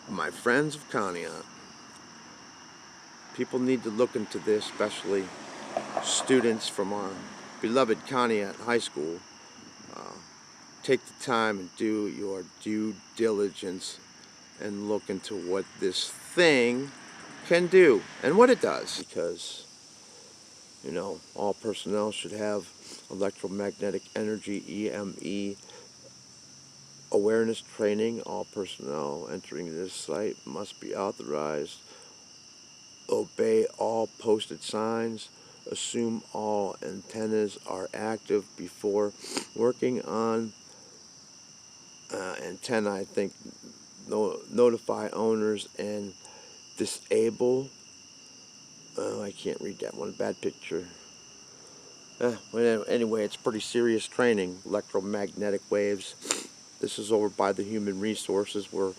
My friends of Conneaut, people need to look into this, especially students from our beloved Conneaut High School. Uh, Take the time and do your due diligence and look into what this thing can do and what it does, because all personnel should have electromagnetic energy EME awareness training. All personnel entering this site must be authorized, obey all posted signs, assume all antennas are active before working on antenna. I think notify owners and disable. Oh, I can't read that one. Bad picture. Well, anyway, it's pretty serious training. Electromagnetic waves. This is over by the Human Resources where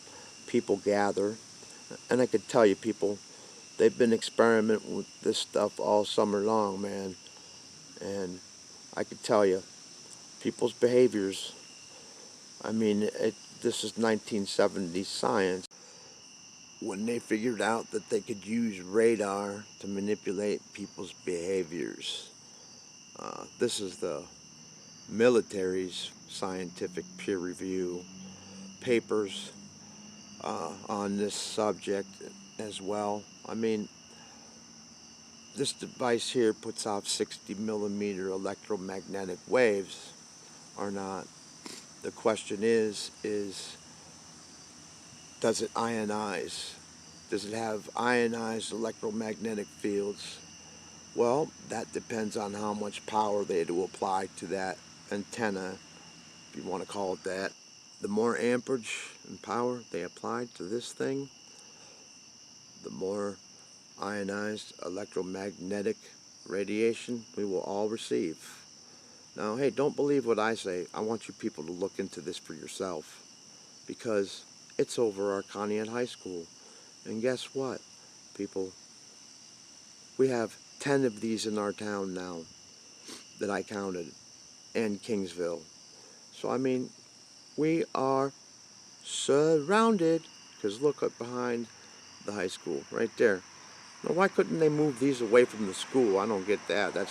people gather. And I could tell you, people, they've been experimenting with this stuff all summer long, man. And I could tell you, people's behaviors, this is 1970s science. When they figured out that they could use radar to manipulate people's behaviors. This is the military's scientific peer review papers on this subject as well. This device here puts off 60 millimeter electromagnetic waves or not. The question is does it ionize? Does it have ionized electromagnetic fields? Well, that depends on how much power they do apply to that antenna, if you want to call it that. The more amperage and power they apply to this thing, the more ionized electromagnetic radiation we will all receive. Now, hey, don't believe what I say. I want you people to look into this for yourself, because it's over our Conneaut High School. And guess what, people? We have 10 of these in our town now that I counted, and Kingsville. So, we are surrounded, because look up behind the high school, right there. Now, why couldn't they move these away from the school? I don't get that. That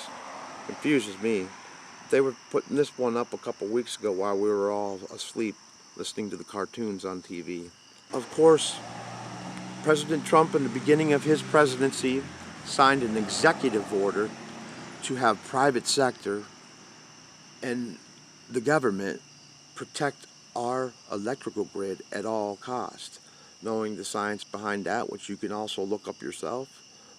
confuses me. They were putting this one up a couple weeks ago while we were all asleep listening to the cartoons on TV. Of course, President Trump, in the beginning of his presidency, signed an executive order to have private sector and the government protect our electrical grid at all costs. Knowing the science behind that, which you can also look up yourself,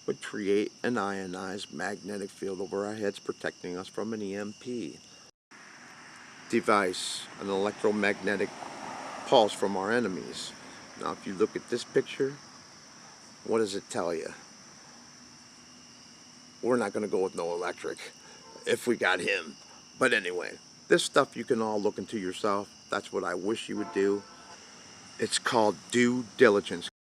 would create an ionized magnetic field over our heads, protecting us from an EMP device, an electromagnetic pulse from our enemies. Now, if you look at this picture, what does it tell you? We're not going to go with no electric if we got him. But anyway, this stuff you can all look into yourself. That's what I wish you would do. It's called due diligence.